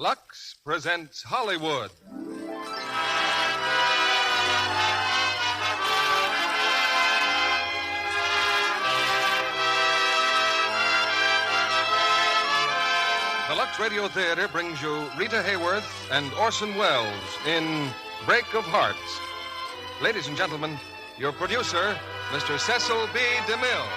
Lux presents Hollywood. The Lux Radio Theater brings you Rita Hayworth and Orson Welles in Break of Hearts. Ladies and gentlemen, your producer, Mr. Cecil B. DeMille.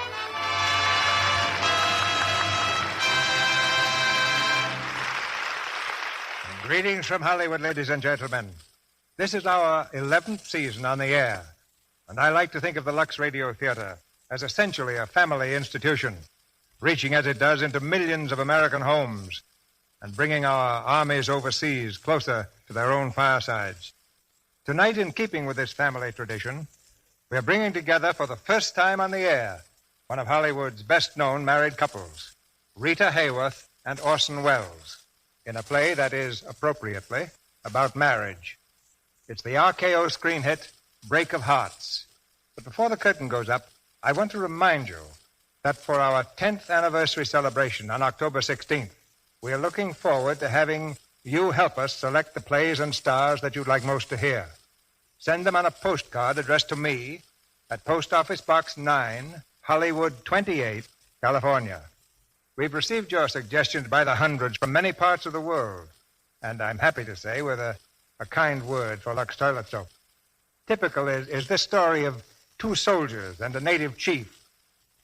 Greetings from Hollywood, ladies and gentlemen. This is our 11th season on the air, and I like to think of the Lux Radio Theater as essentially a family institution, reaching as it does into millions of American homes and bringing our armies overseas closer to their own firesides. Tonight, in keeping with this family tradition, we are bringing together for the first time on the air one of Hollywood's best-known married couples, Rita Hayworth and Orson Welles, in a play that is, appropriately, about marriage. It's the RKO screen hit, Break of Hearts. But before the curtain goes up, I want to remind you that for our 10th anniversary celebration on October 16th, we are looking forward to having you help us select the plays and stars that you'd like most to hear. Send them on a postcard addressed to me at Post Office Box 9, Hollywood 28, California. We've received your suggestions by the hundreds from many parts of the world, and I'm happy to say with a kind word for Lux Toilet Soap. Typical is this story of two soldiers and a native chief.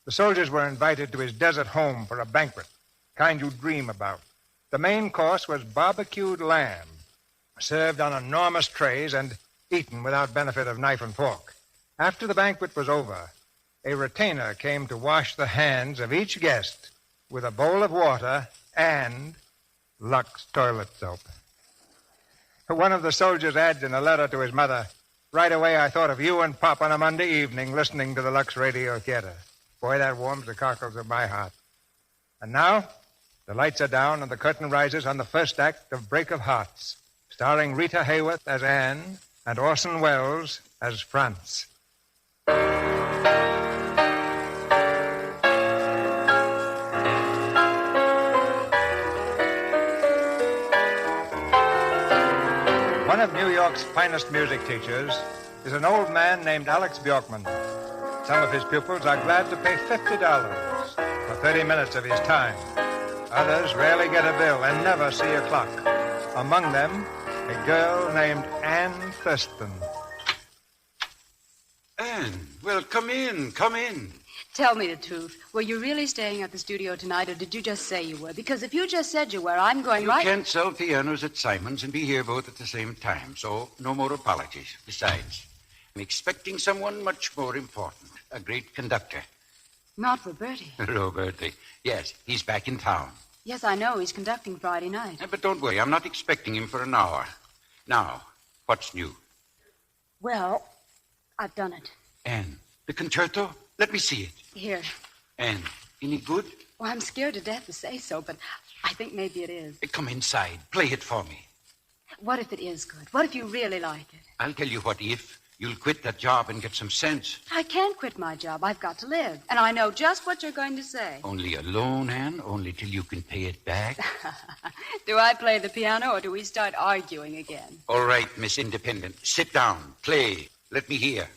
The soldiers were invited to his desert home for a banquet, kind you dream about. The main course was barbecued lamb, served on enormous trays and eaten without benefit of knife and fork. After the banquet was over, a retainer came to wash the hands of each guest with a bowl of water and Lux toilet soap. One of the soldiers adds in a letter to his mother, "Right away I thought of you and Pop on a Monday evening listening to the Lux Radio Theater. Boy, that warms the cockles of my heart." And now, the lights are down and the curtain rises on the first act of Break of Hearts, starring Rita Hayworth as Anne and Orson Welles as Franz. One of New York's finest music teachers is an old man named Alex Bjorkman. Some of his pupils are glad to pay $50 for 30 minutes of his time. Others rarely get a bill and never see a clock. Among them, a girl named Anne Thurston. Anne, well, come in, come in. Tell me the truth. Were you really staying at the studio tonight, or did you just say you were? Because if you just said you were, I'm going You right... can't sell pianos at Simon's and be here both at the same time, so no more apologies. Besides, I'm expecting someone much more important, a great conductor. Not Roberti. Roberti. Yes, he's back in town. Yes, I know. He's conducting Friday night. But don't worry, I'm not expecting him for an hour. Now, what's new? Well, I've done it. Anne, the concerto? Let me see it. Here. Anne, any good? Well, I'm scared to death to say so, but I think maybe it is. Come inside. Play it for me. What if it is good? What if you really like it? I'll tell you what if. You'll quit that job and get some sense. I can't quit my job. I've got to live. And I know just what you're going to say. Only a loan, Anne? Only till you can pay it back? Do I play the piano or do we start arguing again? All right, Miss Independent. Sit down. Play. Let me hear.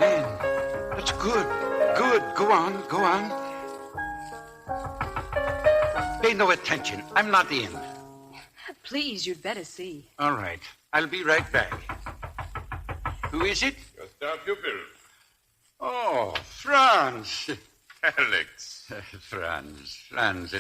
Anne, that's good. Good. Go on. Go on. Pay no attention. I'm not in. Please, you'd better see. All right. I'll be right back. Who is it? Your star pupil. Oh, Franz. Alex. Franz,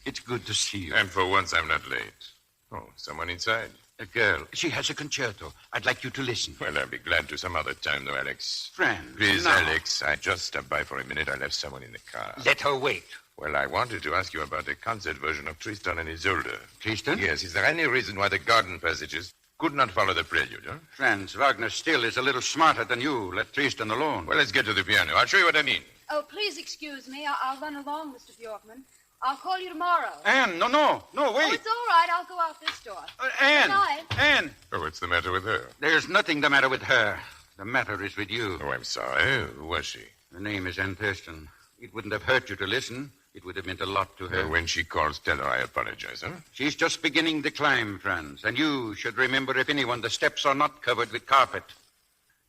it's good to see you. And for once, I'm not late. Oh, someone inside. A girl. She has a concerto. I'd like you to listen. Well, I'll be glad to some other time, though, Alex. Franz. Please, now. Alex, I just stopped by for a minute. I left someone in the car. Let her wait. Well, I wanted to ask you about the concert version of Tristan and Isolde. Tristan? Yes, is there any reason why the garden passages could not follow the prelude, huh? Franz, Wagner still is a little smarter than you. Let Tristan alone. Well, let's get to the piano. I'll show you what I mean. Oh, please excuse me. I'll run along, Mr. Bjorkman. I'll call you tomorrow. Anne, no, Oh, wait. it's all right. I'll go out this door. Anne, Good night. Anne. Oh, what's the matter with her? There's nothing the matter with her. The matter is with you. Oh, I'm sorry. Who was she? Her name is Anne Thurston. It wouldn't have hurt you to listen. It would have meant a lot to her. When she calls, tell her I apologize, huh? She's just beginning the climb, Franz. And you should remember, if anyone, the steps are not covered with carpet.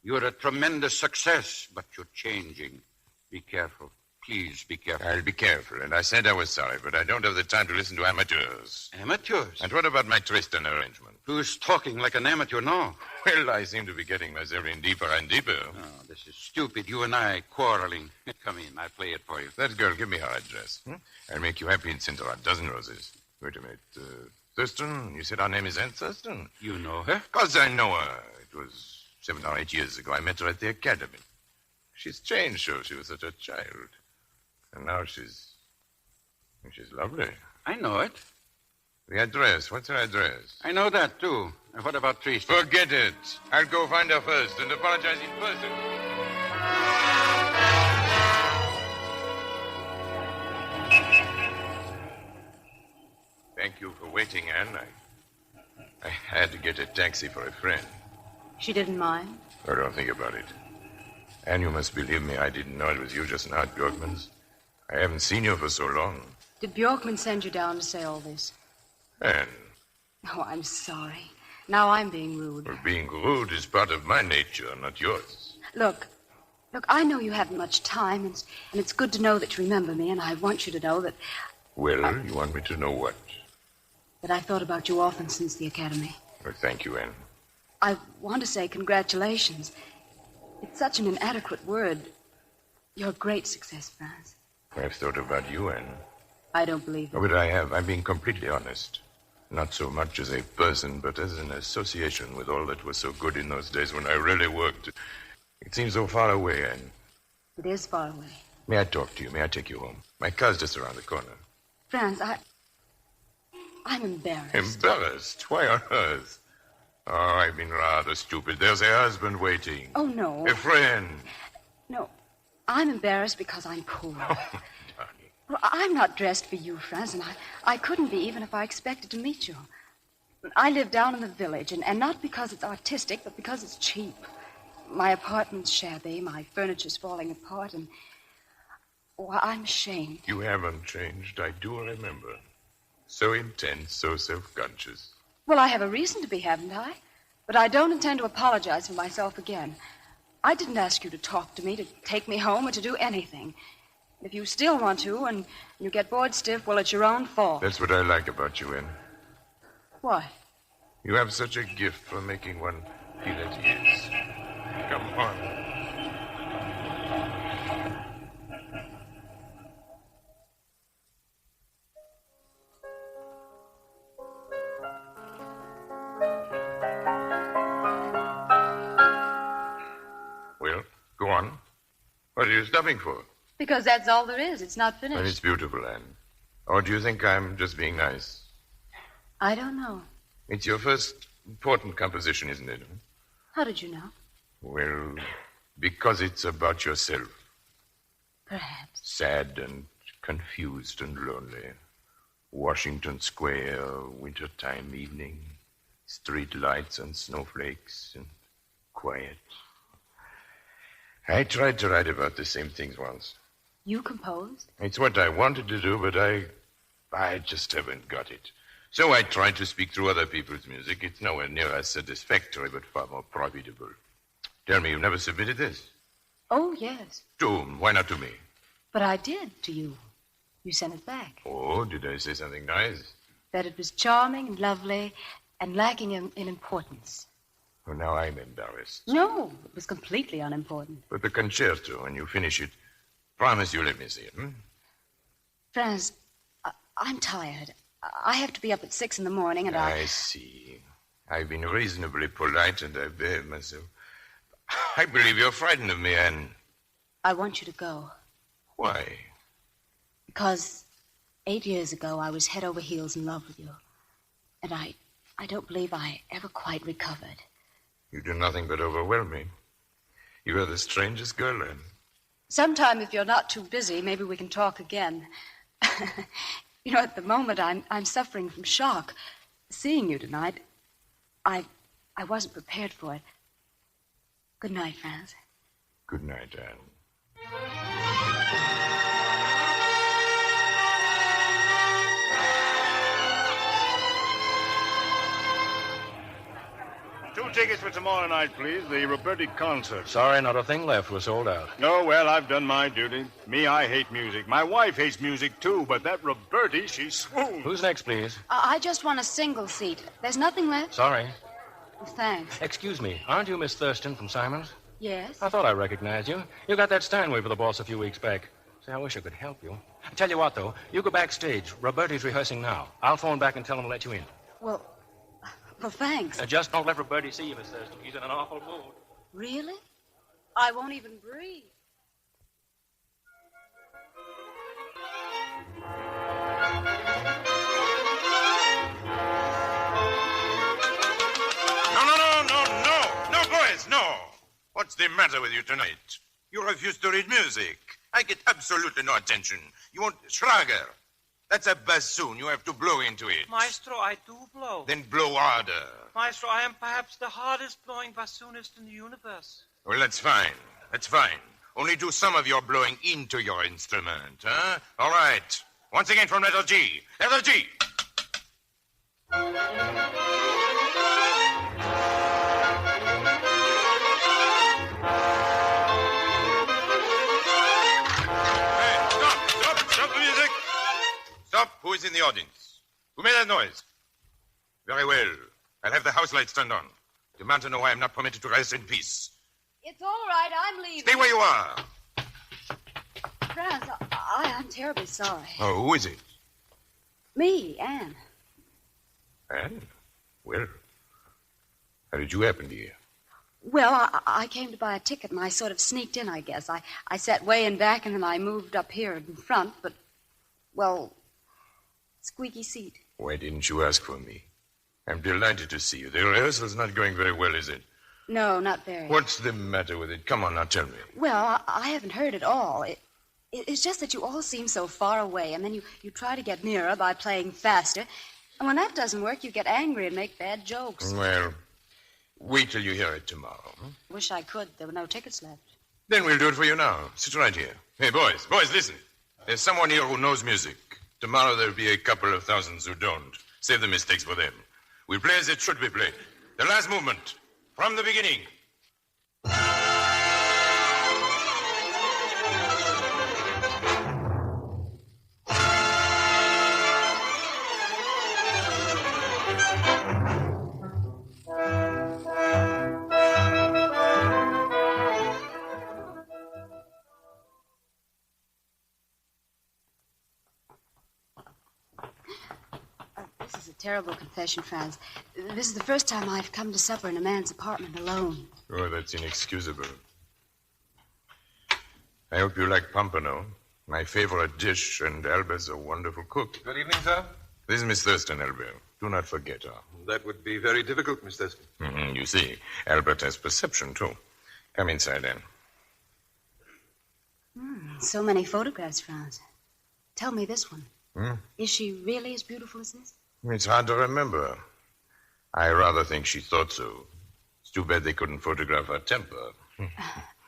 You're a tremendous success, but you're changing. Be careful. Please be careful. I'll be careful, and I said I was sorry, but I don't have the time to listen to amateurs. Amateurs? And what about my Tristan arrangement? Who's talking like an amateur now? Well, I seem to be getting myself in deeper and deeper. Oh, this is stupid. You and I quarreling. Come in. I'll play it for you. That girl, give me her address. I'll make you happy and send her a dozen roses. Wait a minute. Thurston? You said her name is Anne Thurston? You know her? Of course I know her. It was 7 or 8 years ago. I met her at the academy. She's changed, so she was such a child. And now she's lovely. I know it. The address. What's her address? I know that, too. And what about Tristan? Forget it. I'll go find her first and apologize in person. Thank you for waiting, Anne. I had to get a taxi for a friend. She didn't mind? Oh, don't think about it. Anne, you must believe me. I didn't know it was you just now at Bjorkman's. I haven't seen you for so long. Did Bjorkman send you down to say all this? Anne. Oh, I'm sorry. Now I'm being rude. Well, being rude is part of my nature, not yours. Look, I know you haven't much time, and it's good to know that you remember me, and I want you to know that... Well, you want me to know what? That I've thought about you often since the academy. Well, thank you, Anne. I want to say congratulations. It's such an inadequate word. You're a great success, Franz. I've thought about you, Anne. I don't believe it. Oh, but I have. I'm being completely honest. Not so much as a person, but as an association with all that was so good in those days when I really worked. It seems so far away, Anne. It is far away. May I talk to you? May I take you home? My car's just around the corner. Franz, I'm embarrassed. Embarrassed? Why on earth? Oh, I've been rather stupid. There's a husband waiting. Oh, no. A friend. No, I'm embarrassed because I'm poor. Oh, darling. Well, I'm not dressed for you, Franz, and I couldn't be even if I expected to meet you. I live down in the village, and not because it's artistic, but because it's cheap. My apartment's shabby, my furniture's falling apart, and... Oh, I'm ashamed. You haven't changed, I do remember. So intense, so self-conscious. Well, I have a reason to be, haven't I? But I don't intend to apologize for myself again. I didn't ask you to talk to me, to take me home, or to do anything. If you still want to, and you get bored stiff, well, it's your own fault. That's what I like about you, Anne. What? You have such a gift for making one feel at ease. Come on. Well, go on. What are you stopping for? Because that's all there is. It's not finished. Well, it's beautiful, Anne. Or do you think I'm just being nice? I don't know. It's your first important composition, isn't it? How did you know? Well, because it's about yourself. Perhaps. Sad and confused and lonely. Washington Square, wintertime evening. Street lights and snowflakes and quiet. I tried to write about the same things once. You composed? It's what I wanted to do, but I just haven't got it. So I tried to speak through other people's music. It's nowhere near as satisfactory, but far more profitable. Tell me, you've never submitted this? Oh, yes. To whom? Why not to me? But I did, to you. You sent it back. Oh, did I say something nice? That it was charming and lovely and lacking in importance. Well, now I'm embarrassed. No, it was completely unimportant. But the concerto, when you finish it, promise you let me see it, Franz, I'm tired. I have to be up at 6 a.m, and I see. I've been reasonably polite, and I've behaved myself. I believe you're frightened of me, Anne. I want you to go. Why? Because 8 years ago, I was head over heels in love with you. And I don't believe I ever quite recovered. You do nothing but overwhelm me. You are the strangest girl, Anne. Sometime, if you're not too busy, maybe we can talk again. You know, at the moment, I'm suffering from shock. Seeing you tonight, I wasn't prepared for it. Good night, Franz. Good night, Anne. Two tickets for tomorrow night, please. The Roberti concert. Sorry, not a thing left. We're sold out. Oh, well, I've done my duty. Me, I hate music. My wife hates music, too, but that Roberti, she swoons. Who's next, please? I just want a single seat. There's nothing left? Sorry. Thanks. Excuse me. Aren't you Miss Thurston from Simon's? Yes? I thought I recognized you. You got that Steinway for the boss a few weeks back. Say, I wish I could help you. Tell you what, though. You go backstage. Roberti's rehearsing now. I'll phone back and tell him to let you in. Well, thanks. Just don't let Roberti see you, Miss Thurston. He's in an awful mood. Really? I won't even breathe. No, boys, no. What's the matter with you tonight? You refuse to read music. I get absolutely no attention. You want Schlager. That's a bassoon. You have to blow into it. Maestro, I do blow. Then blow harder. Maestro, I am perhaps the hardest blowing bassoonist in the universe. Well, that's fine. That's fine. Only do some of your blowing into your instrument, huh? All right. Once again from letter G. Letter G. Stop the music. Stop. Who is in the audience? Who made that noise? Very well. I'll have the house lights turned on. Demand to know why I'm not permitted to rest in peace. It's all right. I'm leaving. Stay where you are. Franz, I'm terribly sorry. Oh, who is it? Me, Anne. Anne? Well, how did you happen here? Well, I came to buy a ticket, and I sort of sneaked in, I guess. I sat way in back, and then I moved up here in front, but, well, squeaky seat. Why didn't you ask for me? I'm delighted to see you. The rehearsal's not going very well, is it? No, not very. What's the matter with it? Come on, now, tell me. Well, I haven't heard it all. It's just that you all seem so far away, and then you try to get nearer by playing faster. And when that doesn't work, you get angry and make bad jokes. Well, wait till you hear it tomorrow. Huh? Wish I could. There were no tickets left. Then we'll do it for you now. Sit right here. Hey, boys, listen. There's someone here who knows music. Tomorrow there'll be a couple of thousands who don't. Save the mistakes for them. We'll play as it should be played. The last movement, from the beginning. This is a terrible confession, Franz. This is the first time I've come to supper in a man's apartment alone. Oh, that's inexcusable. I hope you like pompano, my favorite dish, and Albert's a wonderful cook. Good evening, sir. This is Miss Thurston, Albert. Do not forget her. That would be very difficult, Miss Thurston. You see, Albert has perception, too. Come inside, Anne. So many photographs, Franz. Tell me this one. Hmm? Is she really as beautiful as this? It's hard to remember. I rather think she thought so. It's too bad they couldn't photograph her temper.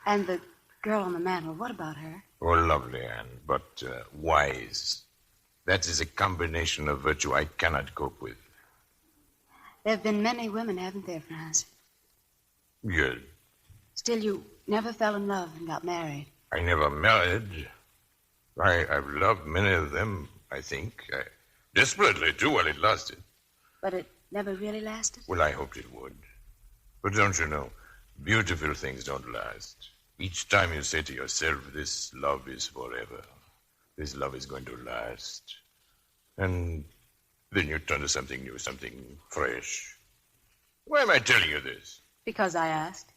And the girl on the mantel, what about her? Oh, lovely, Anne, but wise. That is a combination of virtue I cannot cope with. There have been many women, haven't there, Franz? Yes. Still, you never fell in love and got married. I never married. I've loved many of them, I think. Desperately, too, while it lasted. But it never really lasted? Well, I hoped it would. But don't you know, beautiful things don't last. Each time you say to yourself, this love is forever. This love is going to last. And then you turn to something new, something fresh. Why am I telling you this? Because I asked.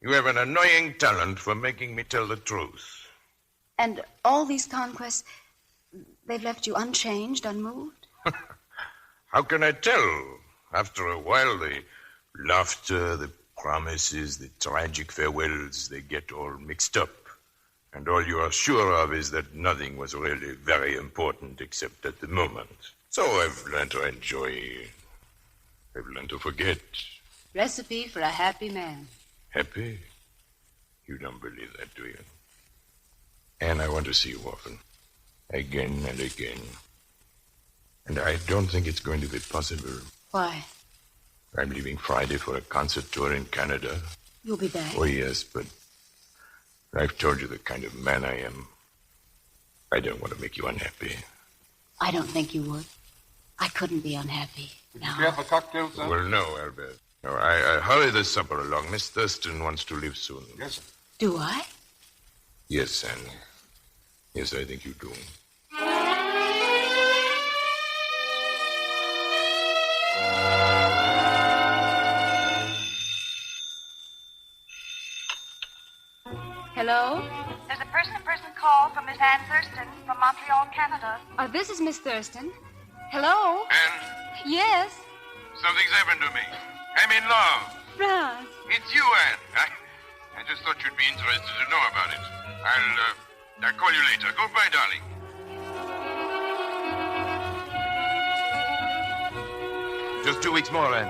You have an annoying talent for making me tell the truth. And all these conquests, they've left you unchanged, unmoved? How can I tell? After a while, the laughter, the promises, the tragic farewells, they get all mixed up. And all you are sure of is that nothing was really very important except at the moment. So I've learned to enjoy. I've learned to forget. Recipe for a happy man. Happy? You don't believe that, do you? Anne, I want to see you often. Again and again. And I don't think it's going to be possible. Why? I'm leaving Friday for a concert tour in Canada. You'll be back? Oh, yes, but I've told you the kind of man I am. I don't want to make you unhappy. I don't think you would. I couldn't be unhappy. No. Do you have a cocktail, sir? Well, no, Albert. No, I hurry the supper along. Miss Thurston wants to leave soon. Yes, sir. Do I? Yes, Anne. Yes, I think you do. Hello? There's a person-to-person call from Miss Anne Thurston from Montreal, Canada. This is Miss Thurston. Hello? Anne, Yes? something's happened to me. I'm in love. Franz. It's you, Anne. I just thought you'd be interested to know about it. I'll call you later. Goodbye, darling. Just 2 weeks more, Anne.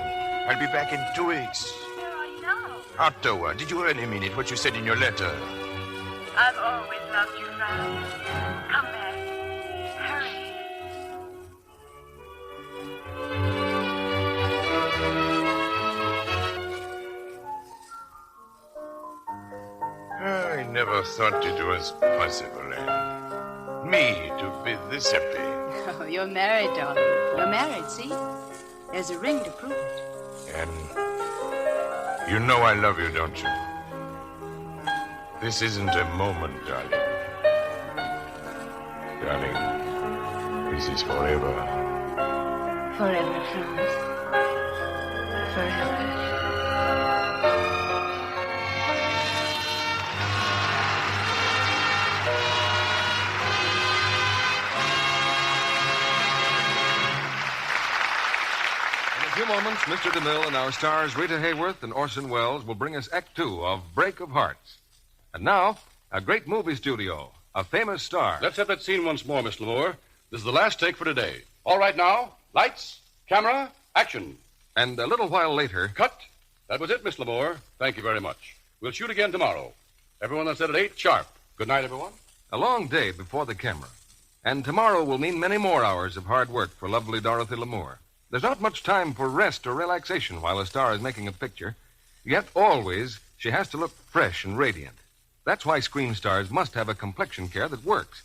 I'll be back in 2 weeks. Where are you now? Ottawa. Did you really mean it, what you said in your letter? I've always loved you, Franz. Come back. Hurry. I never thought it was possible, Anne. Me to be this happy. Oh, you're married, darling. You're married, see? There's a ring to prove it. Anne, you know I love you, don't you? This isn't a moment, darling. Darling, this is forever. Forever, Franz. Forever. In a few moments, Mr. DeMille and our stars Rita Hayworth and Orson Welles will bring us Act Two of Break of Hearts. And now, a great movie studio, a famous star. Let's have that scene once more, Miss Lamore. This is the last take for today. All right now, lights, camera, action. And a little while later... Cut. That was it, Miss Lamore. Thank you very much. We'll shoot again tomorrow. Everyone that's at 8 sharp. Good night, everyone. A long day before the camera. And tomorrow will mean many more hours of hard work for lovely Dorothy Lamour. There's not much time for rest or relaxation while a star is making a picture. Yet always, she has to look fresh and radiant. That's why screen stars must have a complexion care that works.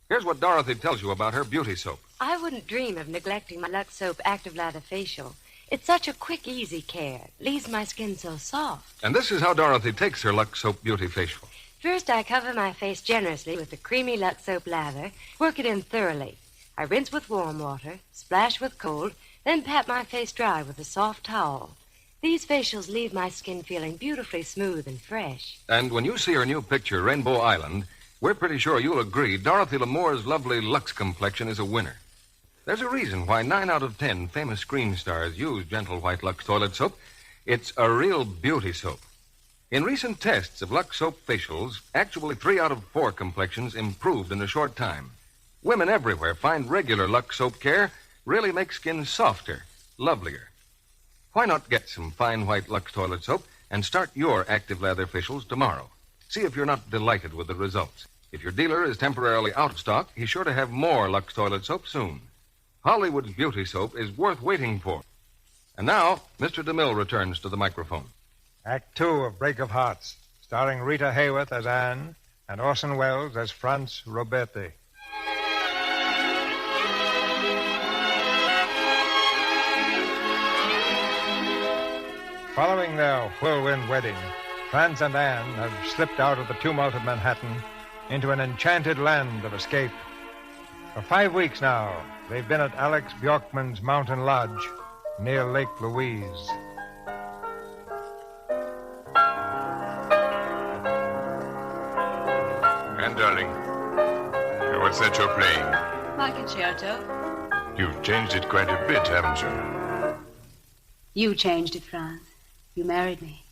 Here's what Dorothy tells you about her beauty soap. I wouldn't dream of neglecting my Lux Soap Active Lather Facial. It's such a quick, easy care. Leaves my skin so soft. And this is how Dorothy takes her Lux Soap Beauty Facial. First, I cover my face generously with the creamy Lux Soap lather, work it in thoroughly. I rinse with warm water, splash with cold, then pat my face dry with a soft towel. These facials leave my skin feeling beautifully smooth and fresh. And when you see her new picture, Rainbow Island, we're pretty sure you'll agree Dorothy Lamour's lovely Lux complexion is a winner. There's a reason why 9 out of 10 famous screen stars use Gentle White Lux toilet soap. It's a real beauty soap. In recent tests of Lux soap facials, actually 3 out of 4 complexions improved in a short time. Women everywhere find regular Lux soap care really makes skin softer, lovelier. Why not get some fine white Lux toilet soap and start your active lather facials tomorrow? See if you're not delighted with the results. If your dealer is temporarily out of stock, he's sure to have more Lux toilet soap soon. Hollywood's beauty soap is worth waiting for. And now, Mr. DeMille returns to the microphone. Act Two of Break of Hearts, starring Rita Hayworth as Anne and Orson Welles as Franz Roberti. Following their whirlwind wedding, Franz and Anne have slipped out of the tumult of Manhattan into an enchanted land of escape. For 5 weeks now, they've been at Alex Bjorkman's mountain lodge near Lake Louise. And, darling, what's that you're playing? My concerto. You've changed it quite a bit, haven't you? You changed it, Franz. You married me.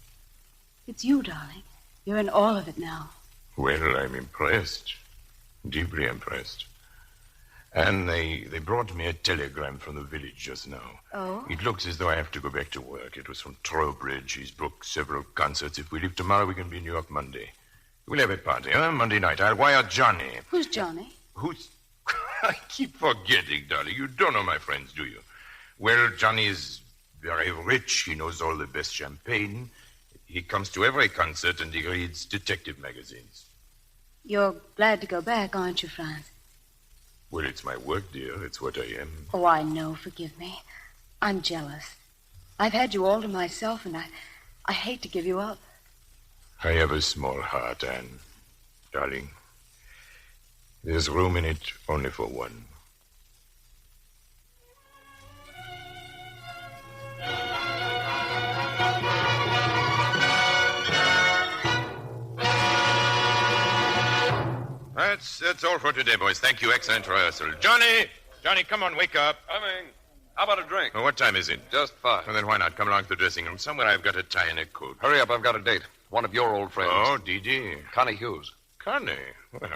It's you, darling. You're in all of it now. Well, I'm impressed. Deeply impressed. And they brought me a telegram from the village just now. Oh? It looks as though I have to go back to work. It was from Trowbridge. He's booked several concerts. If we leave tomorrow, we can be in New York Monday. We'll have a party, huh? Monday night. I'll wire Johnny. Who's Johnny? Who's... I keep forgetting, darling. You don't know my friends, do you? Well, Johnny is very rich. He knows all the best champagne. He comes to every concert and he reads detective magazines. You're glad to go back, aren't you, Franz? Well, it's my work, dear. It's what I am. Oh, I know. Forgive me. I'm jealous. I've had you all to myself, and I hate to give you up. I have a small heart, Anne. Darling, there's room in it only for one. That's all for today, boys. Thank you. Excellent rehearsal. Johnny, come on, wake up. Coming. How about a drink? Well, what time is it? Just 5. Well, then why not come along to the dressing room? Somewhere I've got a tie and a coat. Hurry up, I've got a date. One of your old friends. Oh, Dee. Connie Hughes. Connie? Well,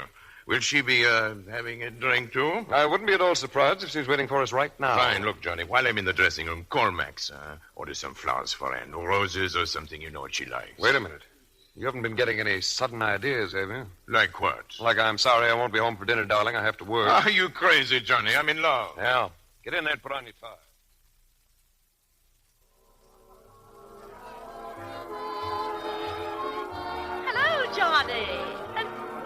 will she be having a drink, too? I wouldn't be at all surprised if she's waiting for us right now. Fine. Look, Johnny, while I'm in the dressing room, call Max. Order some flowers for Anne. Roses or something. You know what she likes. Wait a minute. You haven't been getting any sudden ideas, have you? Like what? Like I'm sorry I won't be home for dinner, darling. I have to work. Are you crazy, Johnny? I'm in love. Yeah. Get in there and put on your tie. Hello, Johnny.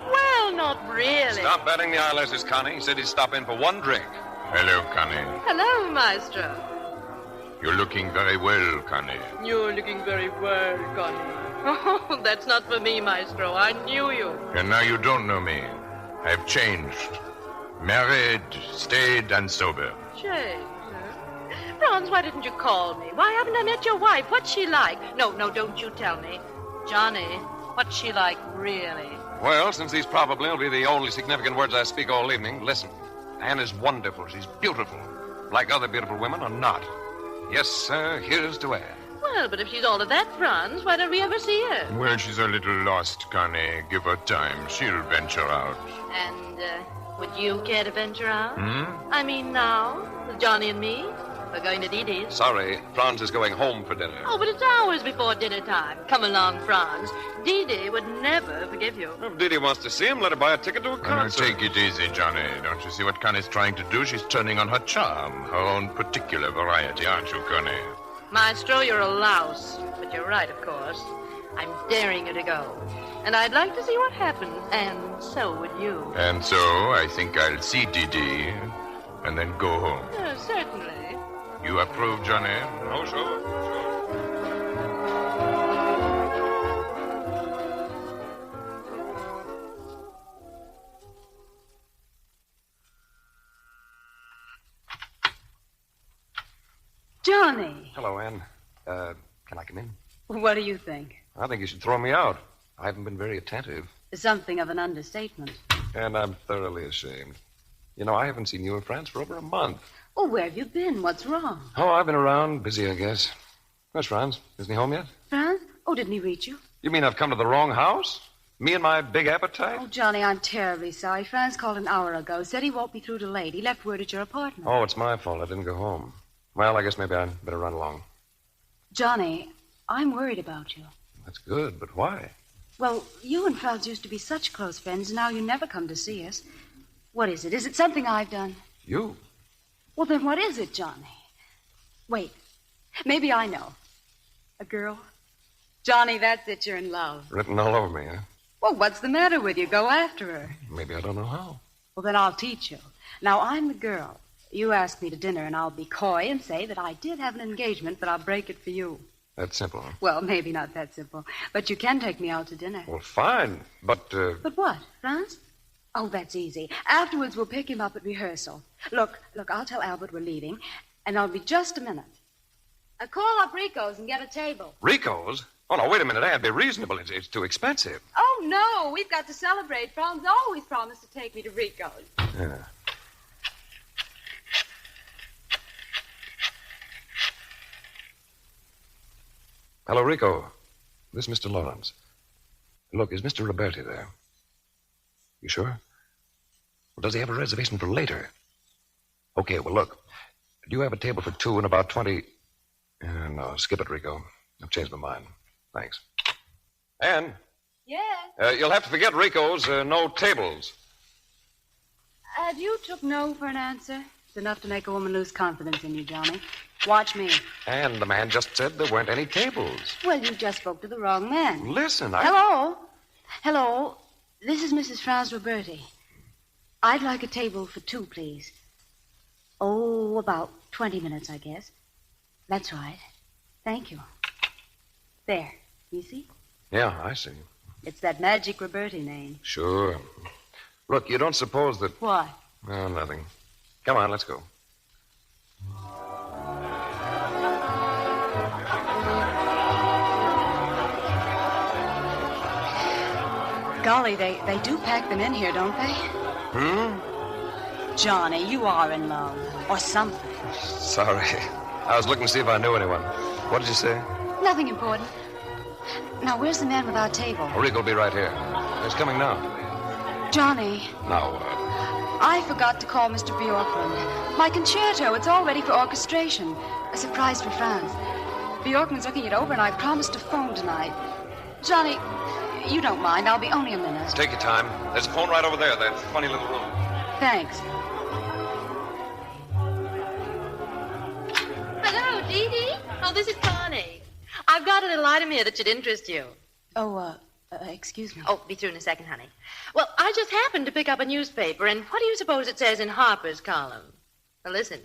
Well, not really. Stop batting the eyelashes, Connie. He said he'd stop in for one drink. Hello, Connie. Hello, Maestro. You're looking very well, Connie. You're looking very well, Connie. Oh, that's not for me, Maestro. I knew you. And now you don't know me. I've changed. Married, stayed, and sober. Changed, huh? Franz, why didn't you call me? Why haven't I met your wife? What's she like? No, don't you tell me. Johnny, what's she like, really? Well, since these probably will be the only significant words I speak all evening, listen. Anne is wonderful. She's beautiful. Like other beautiful women or not. Yes, sir, here's to Anne. Well, but if she's all of that, Franz, why don't we ever see her? Well, she's a little lost, Connie. Give her time. She'll venture out. And, would you care to venture out? Hmm? I mean now, with Johnny and me? We're going to Dee Dee's. Sorry, Franz is going home for dinner. Oh, but it's hours before dinner time. Come along, Franz. Dee Dee would never forgive you. If Dee Dee wants to see him, let her buy a ticket to a concert. Take it easy, Johnny. Don't you see what Connie's trying to do? She's turning on her charm, her own particular variety, aren't you, Connie? Maestro, you're a louse. But you're right, of course. I'm daring you to go. And I'd like to see what happens, and so would you. And so I think I'll see Dee Dee and then go home. Certainly. You approve, Johnny? Oh, sure. Johnny. Hello, Anne. Can I come in? What do you think? I think you should throw me out. I haven't been very attentive. Something of an understatement. And I'm thoroughly ashamed. You know, I haven't seen you and Franz for over a month. Oh, where have you been? What's wrong? Oh, I've been around. Busy, I guess. Where's Franz? Isn't he home yet? Franz? Oh, didn't he reach you? You mean I've come to the wrong house? Me and my big appetite? Oh, Johnny, I'm terribly sorry. Franz called an hour ago. Said he won't be through till late. He left word at your apartment. Oh, it's my fault. I didn't go home. Well, I guess maybe I'd better run along. Johnny, I'm worried about you. That's good, but why? Well, you and Franz used to be such close friends, and now you never come to see us. What is it? Is it something I've done? You? Well, then what is it, Johnny? Wait. Maybe I know. A girl? Johnny, that's it. You're in love. Written all over me, huh? Well, what's the matter with you? Go after her. Maybe I don't know how. Well, then I'll teach you. Now, I'm the girl. You ask me to dinner, and I'll be coy and say that I did have an engagement, but I'll break it for you. That's simple, huh? Well, maybe not that simple. But you can take me out to dinner. Well, fine. But, But what, Franz? Oh, that's easy. Afterwards, we'll pick him up at rehearsal. Look, I'll tell Albert we're leaving, and I'll be just a minute. Call up Rico's and get a table. Rico's? Oh, no, wait a minute, Anne. Be reasonable. It's too expensive. Oh, no. We've got to celebrate. Franz always promised to take me to Rico's. Yeah. Hello, Rico. This is Mr. Lawrence. Look, is Mr. Roberti there? You sure? Well, does he have a reservation for later? Okay, well, look. Do you have a table for 2 and about 20... no, skip it, Rico. I've changed my mind. Thanks. Ann, Yes? you'll have to forget Rico's no tables. Have you took no for an answer? It's enough to make a woman lose confidence in you, Johnny. Watch me. And the man just said there weren't any tables. Well, you just spoke to the wrong man. Listen, Hello? Hello? This is Mrs. Franz Roberti. I'd like a table for 2, please. Oh, about 20 minutes, I guess. That's right. Thank you. There. You see? Yeah, I see. It's that magic Roberti name. Sure. Look, you don't suppose that... What? Oh, nothing. Come on, let's go. Golly, they do pack them in here, don't they? Johnny, you are in love. Or something. Sorry. I was looking to see if I knew anyone. What did you say? Nothing important. Now, where's the man with our table? Rico will be right here. He's coming now. Johnny, Now, I forgot to call Mr. Bjorkman. My concerto, it's all ready for orchestration. A surprise for Franz. Bjorkman's looking it over, and I promised to phone tonight. Johnny, you don't mind. I'll be only a minute. Take your time. There's a phone right over there, that funny little room. Thanks. Hello, Dee Dee. Oh, this is Connie. I've got a little item here that should interest you. Oh, excuse me. Oh, be through in a second, honey. Well, I just happened to pick up a newspaper, and what do you suppose it says in Harper's column? Well, listen.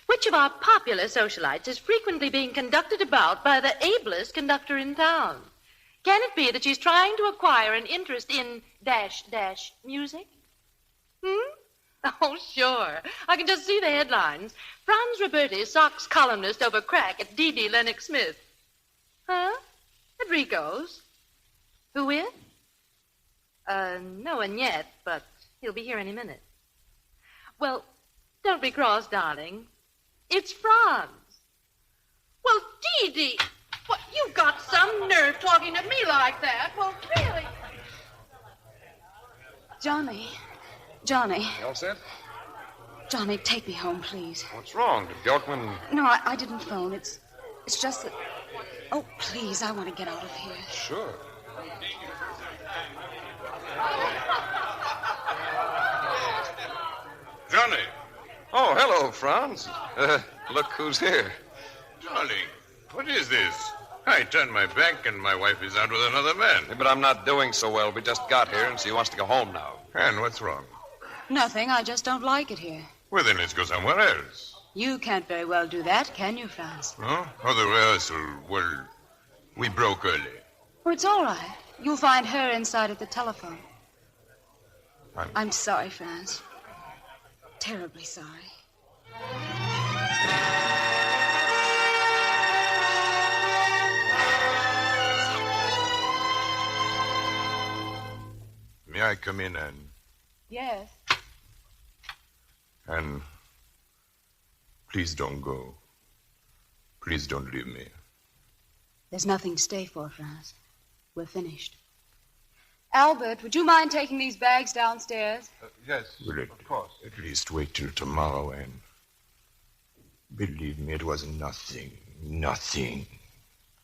Which of our popular socialites is frequently being conducted about by the ablest conductor in town? Can it be that she's trying to acquire an interest in ... music? Oh, sure. I can just see the headlines. Franz Roberti socks columnist over crack at D.D. Lennox Smith. Huh? At Rico's? Who with? No one yet, but he'll be here any minute. Well, don't be cross, darling. It's Franz. Well, Dee-Dee, what, you've got some nerve talking to me like that. Well, really. Johnny. You all set? Johnny, take me home, please. What's wrong? Did Bjorkman... No, I didn't phone. It's just that... Oh, please, I want to get out of here. Sure. Johnny. Oh, hello, Franz. Look who's here. Darling, what is this? I turned my back and my wife is out with another man. Yeah, but I'm not doing so well. We just got here, and she wants to go home now. And what's wrong? Nothing. I just don't like it here. Well, then let's go somewhere else. You can't very well do that, can you, Franz? Huh? Oh, the rehearsal. Well, we broke early. Oh, it's all right. You'll find her inside at the telephone. I'm sorry, Franz. Terribly sorry. May I come in, Anne? Yes. Anne, please don't go. Please don't leave me. There's nothing to stay for, Franz. We're finished. Albert, would you mind taking these bags downstairs? Yes, of course. At least wait till tomorrow, Anne. Believe me, it was nothing. Nothing.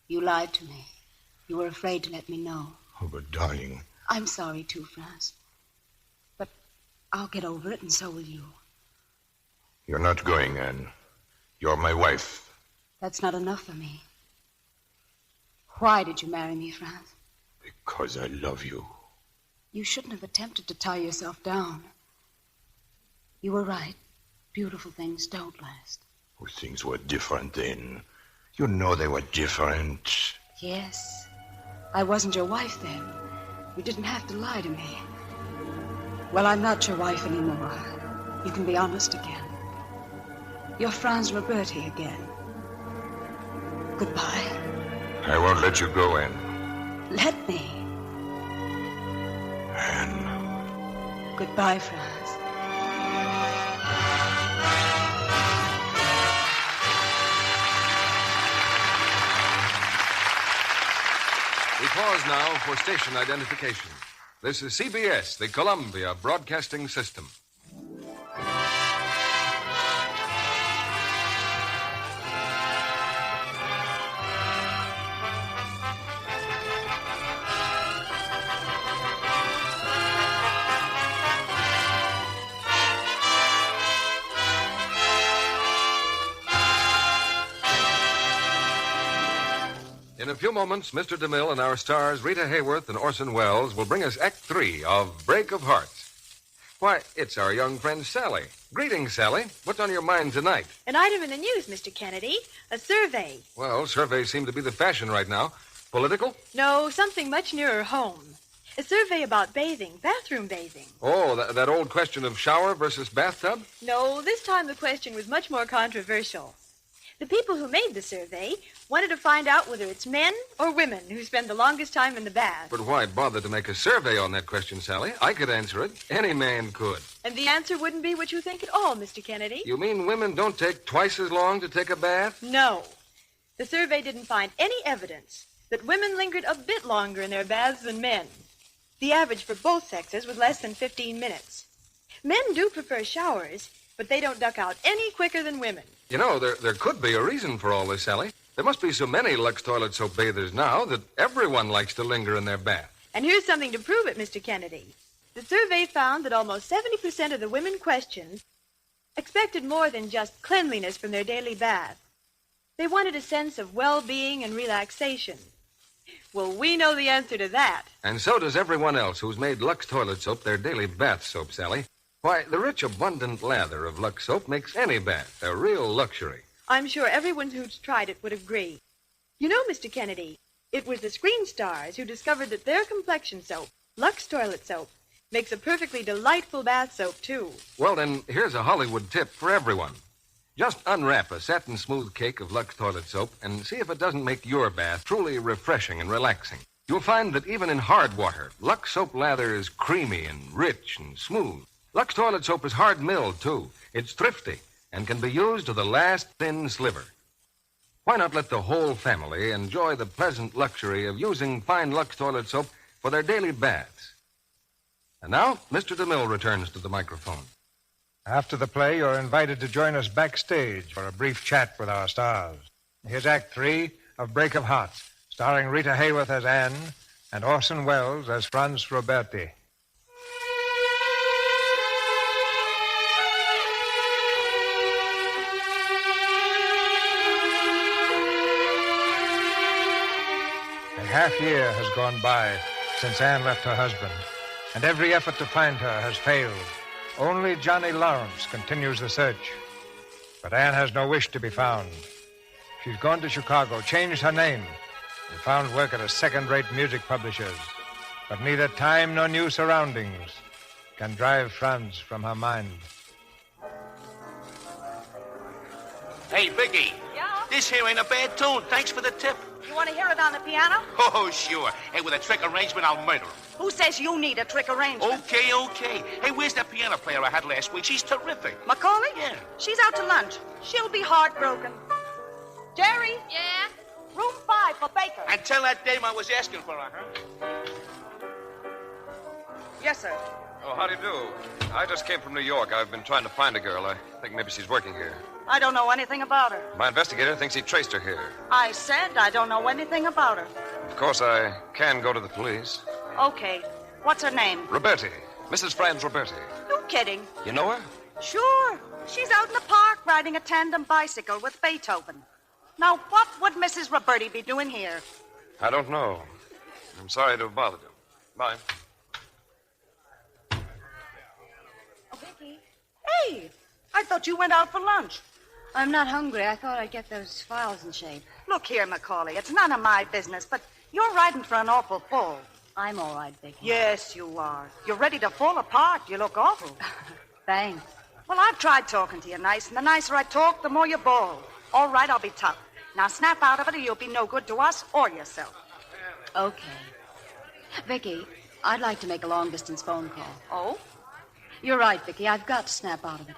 You lied to me. You were afraid to let me know. Oh, but darling... I'm sorry, too, Franz. But I'll get over it, and so will you. You're not going, Anne. You're my wife. That's not enough for me. Why did you marry me, Franz? Because I love you. You shouldn't have attempted to tie yourself down. You were right. Beautiful things don't last. Oh, things were different then. You know they were different. Yes. I wasn't your wife then. You didn't have to lie to me. Well, I'm not your wife anymore. You can be honest again. You're Franz Roberti again. Goodbye. I won't let you go, Anne. Let me. Anne. Goodbye, Franz. We pause now for station identification. This is CBS, the Columbia Broadcasting System. In a few moments, Mr. DeMille and our stars, Rita Hayworth and Orson Welles, will bring us Act 3 of Break of Hearts. Why, it's our young friend Sally. Greetings, Sally. What's on your mind tonight? An item in the news, Mr. Kennedy. A survey. Well, surveys seem to be the fashion right now. Political? No, something much nearer home. A survey about bathing, bathroom bathing. Oh, that old question of shower versus bathtub? No, this time the question was much more controversial. The people who made the survey wanted to find out whether it's men or women who spend the longest time in the bath. But why bother to make a survey on that question, Sally? I could answer it. Any man could. And the answer wouldn't be what you think at all, Mr. Kennedy. You mean women don't take twice as long to take a bath? No. The survey didn't find any evidence that women lingered a bit longer in their baths than men. The average for both sexes was less than 15 minutes. Men do prefer showers, but they don't duck out any quicker than women. You know, there could be a reason for all this, Sally. There must be so many Lux toilet soap bathers now that everyone likes to linger in their bath. And here's something to prove it, Mr. Kennedy. The survey found that almost 70% of the women questioned expected more than just cleanliness from their daily bath. They wanted a sense of well-being and relaxation. Well, we know the answer to that. And so does everyone else who's made Lux toilet soap their daily bath soap, Sally. Why, the rich, abundant lather of Lux soap makes any bath a real luxury. I'm sure everyone who's tried it would agree. You know, Mr. Kennedy, it was the screen stars who discovered that their complexion soap, Lux toilet soap, makes a perfectly delightful bath soap, too. Well, then, here's a Hollywood tip for everyone. Just unwrap a satin-smooth cake of Lux toilet soap and see if it doesn't make your bath truly refreshing and relaxing. You'll find that even in hard water, Lux soap lather is creamy and rich and smooth. Lux toilet soap is hard-milled, too. It's thrifty and can be used to the last thin sliver. Why not let the whole family enjoy the pleasant luxury of using fine Lux toilet soap for their daily baths? And now, Mr. DeMille returns to the microphone. After the play, you're invited to join us backstage for a brief chat with our stars. Here's Act 3 of Break of Hearts, starring Rita Hayworth as Anne and Orson Welles as Franz Roberti. A half-year has gone by since Anne left her husband, and every effort to find her has failed. Only Johnny Lawrence continues the search. But Anne has no wish to be found. She's gone to Chicago, changed her name, and found work at a second-rate music publisher's. But neither time nor new surroundings can drive Franz from her mind. Hey, Biggie. Yeah? This here ain't a bad tune. Thanks for the tip. You want to hear it on the piano? Oh, sure. Hey, with a trick arrangement, I'll murder him. Who says you need a trick arrangement? Okay. Hey, where's that piano player I had last week? She's terrific. Macaulay? Yeah. She's out to lunch. She'll be heartbroken. Jerry? Yeah? Room 5 for Baker. And tell that dame I was asking for her, huh? Yes, sir. Oh, how do you do? I just came from New York. I've been trying to find a girl. I think maybe she's working here. I don't know anything about her. My investigator thinks he traced her here. I said I don't know anything about her. Of course, I can go to the police. Okay. What's her name? Roberti. Mrs. Franz Roberti. You kidding? You know her? Sure. She's out in the park riding a tandem bicycle with Beethoven. Now, what would Mrs. Roberti be doing here? I don't know. I'm sorry to have bothered you. Bye. Oh, Vicky. Hey, I thought you went out for lunch. I'm not hungry. I thought I'd get those files in shape. Look here, Macaulay. It's none of my business, but you're riding for an awful fall. I'm all right, Vicky. Yes, you are. You're ready to fall apart. You look awful. Thanks. Well, I've tried talking to you nice, and the nicer I talk, the more you bawl. All right, I'll be tough. Now snap out of it or you'll be no good to us or yourself. Okay. Vicky, I'd like to make a long-distance phone call. Oh? You're right, Vicky. I've got to snap out of it.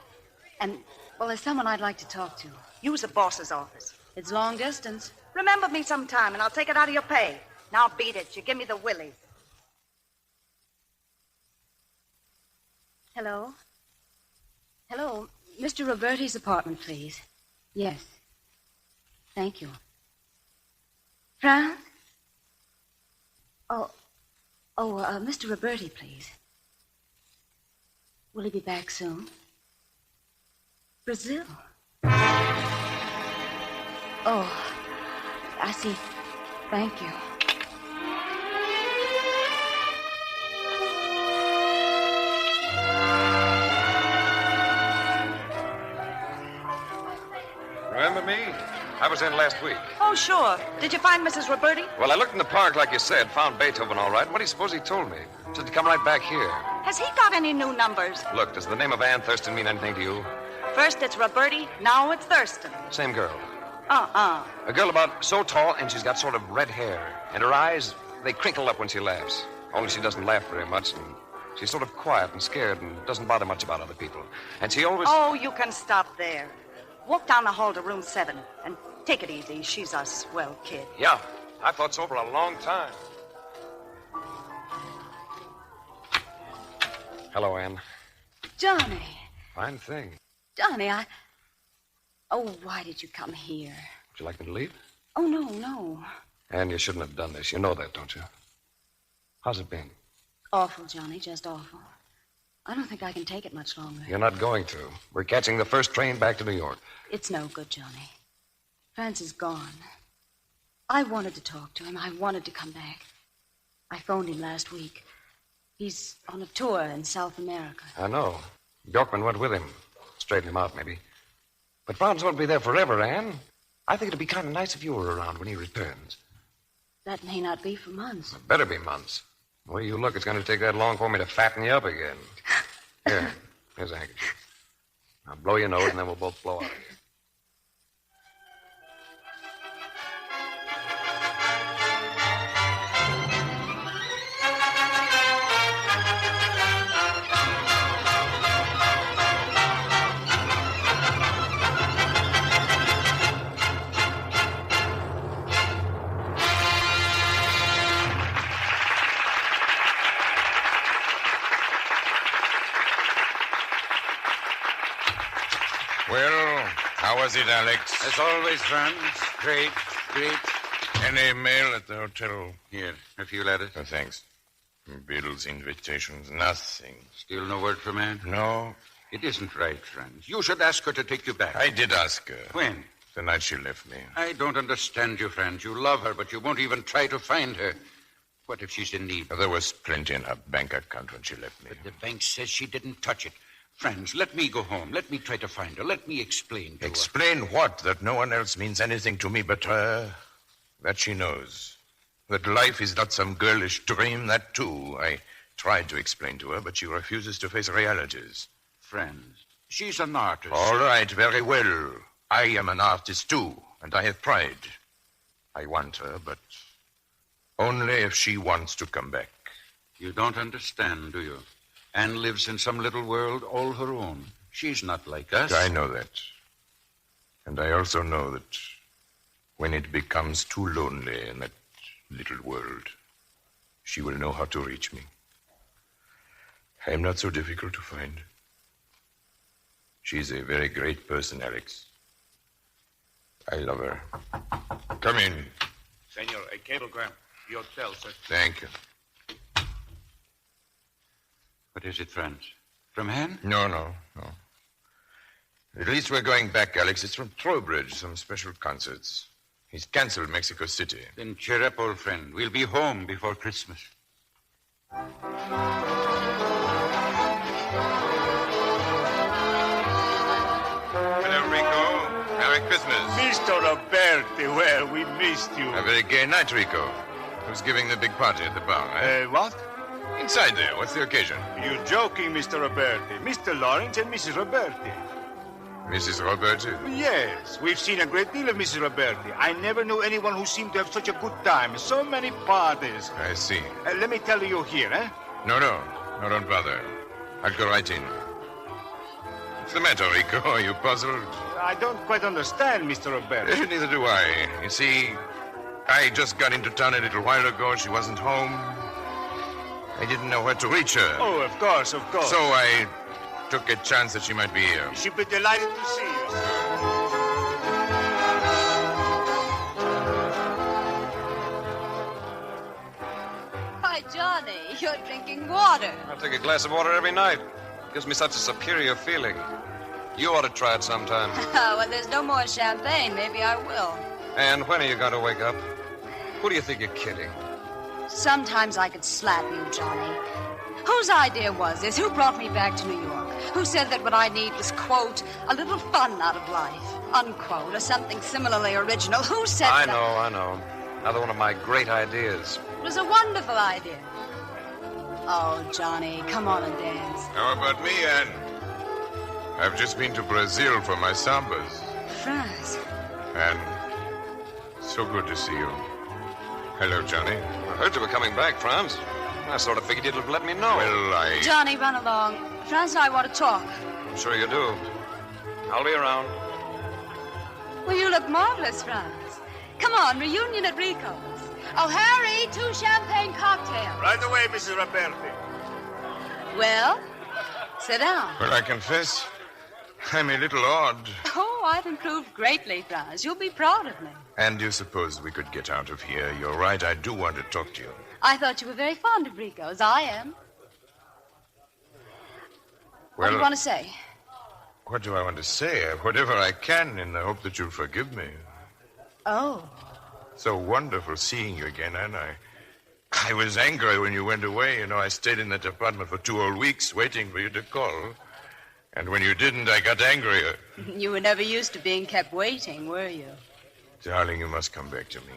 And, well, there's someone I'd like to talk to. Use the boss's office. It's long distance. Remember me sometime, and I'll take it out of your pay. Now beat it. You give me the willies. Hello? Hello, Mr. Roberti's apartment, please. Yes. Thank you. Franz? Mr. Roberti, please. Will he be back soon? Brazil? Oh, I see. Thank you. Remember me? I was in last week. Oh, sure. Did you find Mrs. Roberti? Well, I looked in the park like you said, found Beethoven all right. What do you suppose he told me? Said to come right back here. Has he got any new numbers? Look, does the name of Ann Thurston mean anything to you? First it's Roberti, now it's Thurston. Same girl. Uh-uh. A girl about so tall, and she's got sort of red hair. And her eyes, they crinkle up when she laughs. Only she doesn't laugh very much, and she's sort of quiet and scared and doesn't bother much about other people. And she always... Oh, you can stop there. Walk down the hall to room 7 and take it easy. She's a swell kid. Yeah, I thought so for a long time. Hello, Ann. Johnny. Fine thing. Johnny, Oh, why did you come here? Would you like me to leave? Oh, no. Ann, you shouldn't have done this. You know that, don't you? How's it been? Awful, Johnny, just awful. I don't think I can take it much longer. You're not going to. We're catching the first train back to New York. It's no good, Johnny. Franz is gone. I wanted to talk to him. I wanted to come back. I phoned him last week. He's on a tour in South America. I know. Bjorkman went with him. Straighten him out, maybe. But Franz won't be there forever, Ann. I think it'd be kind of nice if you were around when he returns. That may not be for months. It better be months. The way you look, it's going to take that long for me to fatten you up again. Here's a handkerchief. Now blow your nose, and then we'll both blow out of here. Well, how was it, Alex? As always, Franz. Great. Any mail at the hotel? Here, a few letters. Oh, thanks. Bills, invitations, nothing. Still no word from Ann? No. It isn't right, Franz. You should ask her to take you back. I did ask her. When? The night she left me. I don't understand you, Franz. You love her, but you won't even try to find her. What if she's in need? There was plenty in her bank account when she left me. But the bank says she didn't touch it. Franz, let me go home. Let me try to find her. Let me explain to her. Explain what? That no one else means anything to me but her? That she knows. That life is not some girlish dream, that too. I tried to explain to her, but she refuses to face realities. Franz, she's an artist. All right, very well. I am an artist too, and I have pride. I want her, but only if she wants to come back. You don't understand, do you? Anne lives in some little world all her own. She's not like us. I know that. And I also know that when it becomes too lonely in that little world, she will know how to reach me. I am not so difficult to find. She's a very great person, Alex. I love her. Come in. Senor, a cablegram. The hotel, sir. Thank you. What is it, Franz? From Anne? No. At least we're going back, Alex. It's from Trowbridge, some special concerts. He's canceled Mexico City. Then cheer up, old friend. We'll be home before Christmas. Hello, Rico. Merry Christmas. Mr. Roberti, well, we missed you. A very gay night, Rico. Who's giving the big party at the bar, eh? What? Inside there. What's the occasion? You're joking, Mr. Roberti. Mr. Lawrence and Mrs. Roberti. Mrs. Roberti? Yes, we've seen a great deal of Mrs. Roberti. I never knew anyone who seemed to have such a good time. So many parties. I see. Let me tell you here, eh? No, don't bother. I'll go right in. What's the matter, Rico? Are you puzzled? I don't quite understand, Mr. Roberti. Neither do I. You see, I just got into town a little while ago. She wasn't home. I didn't know where to reach her. Oh, of course. So I took a chance that she might be here. She'll be delighted to see you, sir. Why, Johnny, you're drinking water. I take a glass of water every night. It gives me such a superior feeling. You ought to try it sometime. Well, there's no more champagne. Maybe I will. And when are you going to wake up? Who do you think you're kidding? Sometimes I could slap you, Johnny. Whose idea was this? Who brought me back to New York? Who said that what I need was, quote, a little fun out of life, unquote, or something similarly original? Who said I that? know. Another one of my great ideas. It was a wonderful idea. Oh, Johnny, come on and dance. How about me, Anne? I've just been to Brazil for my sambas. Franz. Anne, so good to see you. Hello, Johnny. I heard you were coming back, Franz. I sort of figured you'd have let me know. Well, Johnny, run along. Franz and I want to talk. I'm sure you do. I'll be around. Well, you look marvelous, Franz. Come on, reunion at Rico's. Oh, Harry, 2 champagne cocktails. Right away, Mrs. Roberti. Well, sit down. Well, I confess, I'm a little odd. Oh, I've improved greatly, Franz. You'll be proud of me. And you suppose we could get out of here? You're right, I do want to talk to you. I thought you were very fond of Rico's. I am. What do you want to say? What do I want to say? Whatever I can in the hope that you'll forgive me. Oh. So wonderful seeing you again, Anne. I was angry when you went away. You know, I stayed in that apartment for 2 whole weeks waiting for you to call. And when you didn't, I got angrier. You were never used to being kept waiting, were you? Darling, you must come back to me.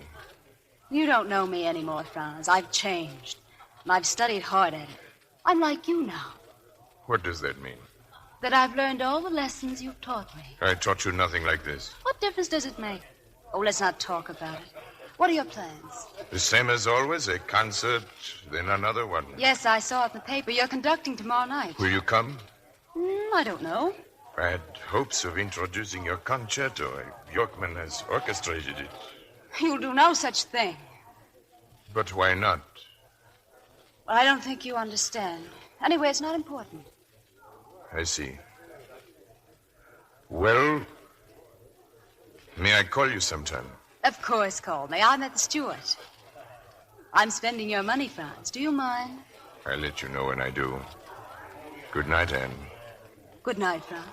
You don't know me anymore, Franz. I've changed. And I've studied hard at it. I'm like you now. What does that mean? That I've learned all the lessons you've taught me. I taught you nothing like this. What difference does it make? Oh, let's not talk about it. What are your plans? The same as always, a concert, then another one. Yes, I saw it in the paper. You're conducting tomorrow night. Will you come? I don't know. I had hopes of introducing your concerto. Bjorkman has orchestrated it. You'll do no such thing. But why not? Well, I don't think you understand. Anyway, it's not important. I see. Well, may I call you sometime? Of course, call me. I'm at the Stewart. I'm spending your money, Franz. Do you mind? I'll let you know when I do. Good night, Anne. Good night, Franz.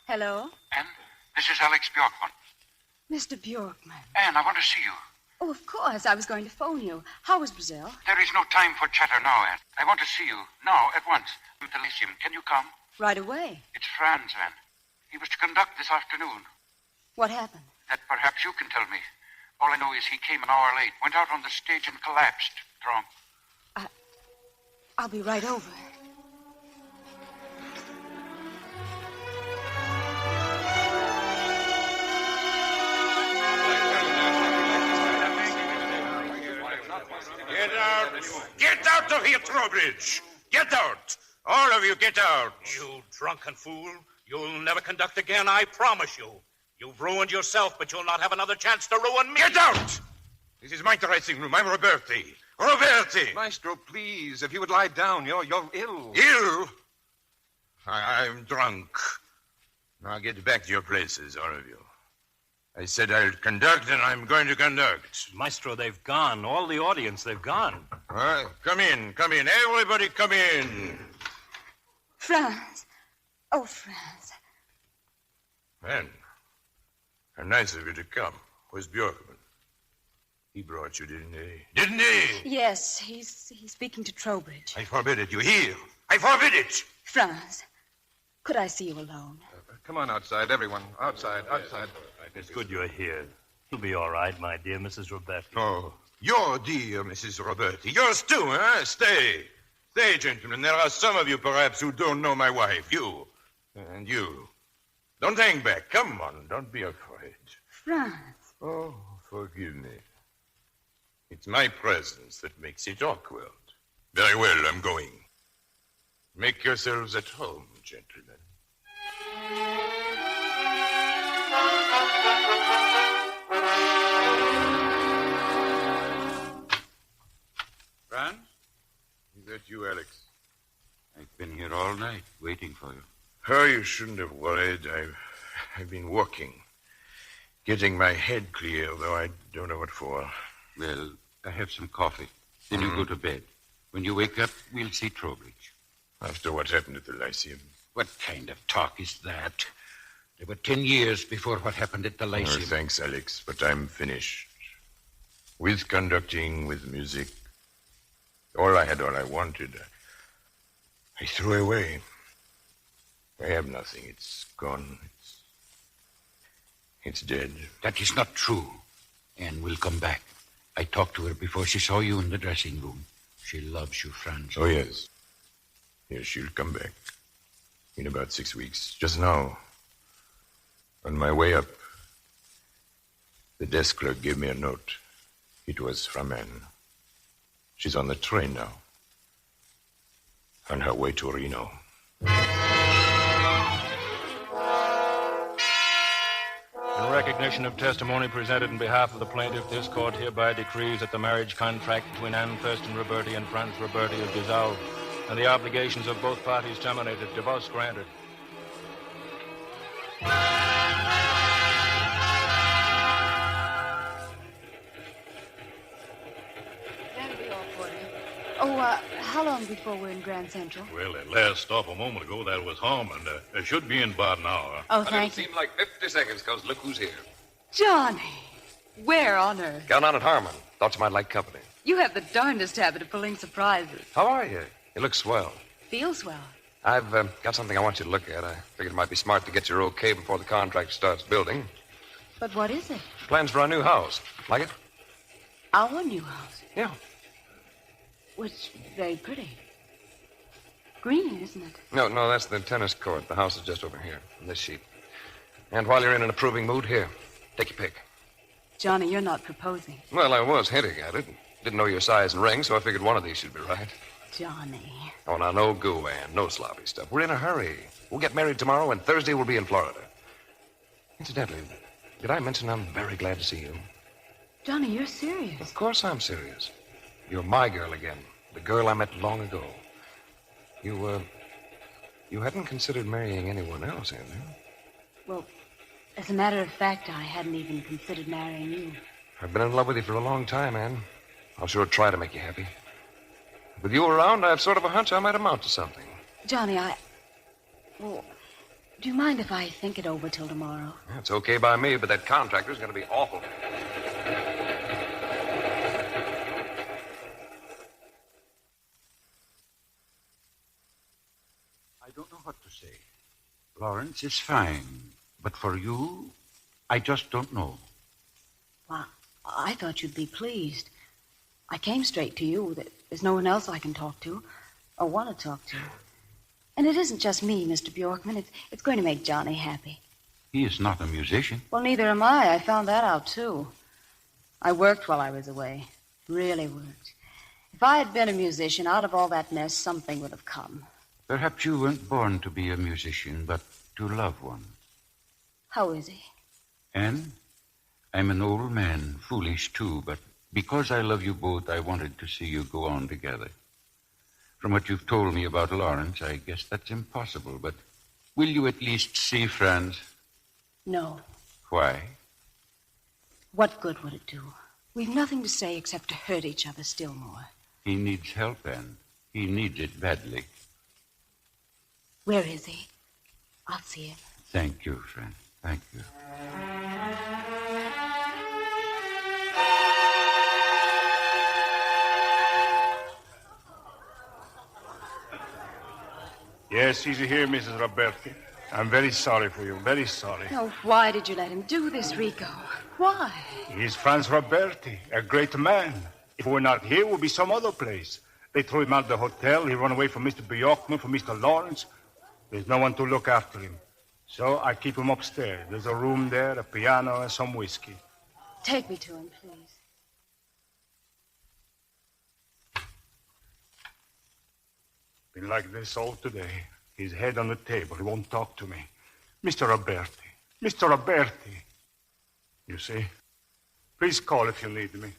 Hello? Anne, this is Alex Bjorkman. Mr. Bjorkman. Anne, I want to see you. Oh, of course. I was going to phone you. How was Brazil? There is no time for chatter now, Anne. I want to see you. Now, at once. I'm to Elysium. Can you come? Right away. It's Franz, Anne. He was to conduct this afternoon. What happened? That perhaps you can tell me. All I know is he came an hour late, went out on the stage and collapsed, drunk. I'll be right over. Get out. Get out of here, Trowbridge. Get out. All of you, get out. You drunken fool. You'll never conduct again, I promise you. You've ruined yourself, but you'll not have another chance to ruin me. Get out! This is my dressing room. I'm Roberti. Roberti! Maestro, please, if you would lie down, you're ill. Ill? I'm drunk. Now get back to your places, all of you. I said I'll conduct, and I'm going to conduct. Maestro, they've gone. All the audience, they've gone. Come in. Everybody come in. Franz. Oh, Franz. Anne, how nice of you to come. Where's Bjorkman? He brought you, didn't he? Didn't he? Yes, he's speaking to Trowbridge. I forbid it. You hear? I forbid it. Franz, could I see you alone? Come on outside, everyone. Outside. It's good you're here. You'll be all right, my dear Mrs. Roberti. Oh, your dear Mrs. Roberti. Yours too, huh? Stay, gentlemen. There are some of you, perhaps, who don't know my wife. You. And you. Don't hang back. Come on. Don't be afraid. Franz. Oh, forgive me. It's my presence that makes it awkward. Very well, I'm going. Make yourselves at home, gentlemen. about you, Alex? I've been here all night waiting for you. Oh, you shouldn't have worried. I've been working. Getting my head clear, though I don't know what for. Well, I have some coffee. Then you go to bed. When you wake up, we'll see Trowbridge. After what happened at the Lyceum? What kind of talk is that? There were 10 years before what happened at the Lyceum. Oh, thanks, Alex, but I'm finished. With conducting, with music. All I wanted. I threw away. I have nothing. It's gone. It's dead. That is not true. Anne will come back. I talked to her before she saw you in the dressing room. She loves you, Franz. Oh, yes. Yes, she'll come back. In about 6 weeks. Just now. On my way up, the desk clerk gave me a note. It was from Anne. She's on the train now. On her way to Reno. In recognition of testimony presented in behalf of the plaintiff, this court hereby decrees that the marriage contract between Anne Thurston Roberti and Franz Roberti is dissolved, and the obligations of both parties terminated. Divorce granted. That'll be all for you. Oh, how long before we're in Grand Central? Well, that last stop a moment ago, that was Harmon. It should be in about an hour. Oh, thank you. It'll seem like 50 seconds, because look who's here. Johnny, where on earth? Got on at Harmon. Thought you might like company. You have the darndest habit of pulling surprises. How are you? You look swell. Feels well. I've got something I want you to look at. I figured it might be smart to get your okay before the contractor starts building. But what is it? Plans for our new house. Like it? Our new house? Yeah. Well, it's very pretty. Green, isn't it? No, that's the tennis court. The house is just over here, on this sheet. And while you're in an approving mood, here, take your pick. Johnny, you're not proposing. Well, I was hinting at it. Didn't know your size and ring, so I figured one of these should be right. Johnny. Oh, now, no goo, Ann. No sloppy stuff. We're in a hurry. We'll get married tomorrow, and Thursday we'll be in Florida. Incidentally, did I mention I'm very glad to see you? Johnny, you're serious. Of course I'm serious. You're my girl again. The girl I met long ago. You hadn't considered marrying anyone else, had you? Well, as a matter of fact, I hadn't even considered marrying you. I've been in love with you for a long time, Ann. I'll sure try to make you happy. With you around, I have sort of a hunch I might amount to something. Johnny, well, do you mind if I think it over till tomorrow? It's okay by me, but that contractor's going to be awful. I don't know what to say. Lawrence is fine, but for you, I just don't know. Well, I thought you'd be pleased. I came straight to you. There's no one else I can talk to or want to talk to. And it isn't just me, Mr. Bjorkman. It's going to make Johnny happy. He is not a musician. Well, neither am I. I found that out, too. I worked while I was away. Really worked. If I had been a musician, out of all that mess, something would have come. Perhaps you weren't born to be a musician, but to love one. How is he? Anne, I'm an old man, foolish too, but because I love you both, I wanted to see you go on together. From what you've told me about Lawrence, I guess that's impossible, but will you at least see Franz? No. Why? What good would it do? We've nothing to say except to hurt each other still more. He needs help, Anne. He needs it badly. Where is he? I'll see him. Thank you, Franz. Thank you. Yes, easy here, Mrs. Roberti. I'm very sorry for you, very sorry. Oh, why did you let him do this, Rico? Why? He's Franz Roberti, a great man. If we're not here, we'll be some other place. They threw him out of the hotel. He ran away from Mr. Bjorkman, from Mr. Lawrence. There's no one to look after him. So I keep him upstairs. There's a room there, a piano, and some whiskey. Take me to him, please. Been like this all today. His head on the table. He won't talk to me. Mr. Roberti. Mr. Roberti. You see? Please call if you need me.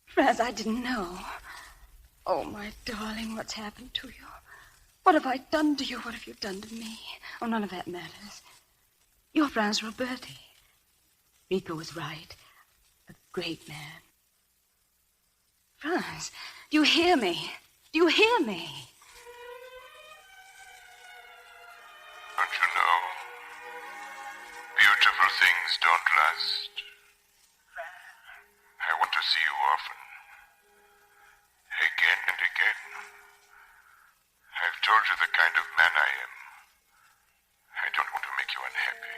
Franz, I didn't know. Oh, my darling, what's happened to you? What have I done to you? What have you done to me? Oh, none of that matters. You're Franz Roberti. Rico was right. A great man. Franz, do you hear me? Do you hear me? Don't you know? Beautiful things don't last. I want to see you often. Again and again. I've told you the kind of man I am. I don't want to make you unhappy.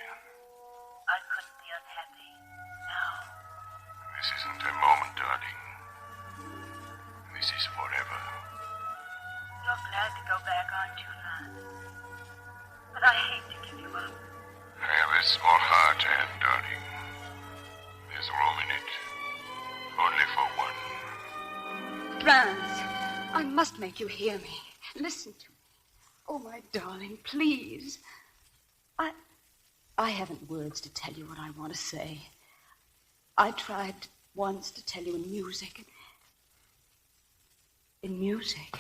I couldn't be unhappy. No. This isn't a moment, darling. This is forever. You're glad to go back, aren't you, Franz? But I hate to give you up. I have a small heart, Anne, darling. There's room in it. Only for one. Franz, I must make you hear me. Listen to me. Oh, my darling, please. I haven't words to tell you what I want to say. I tried once to tell you in music. In music.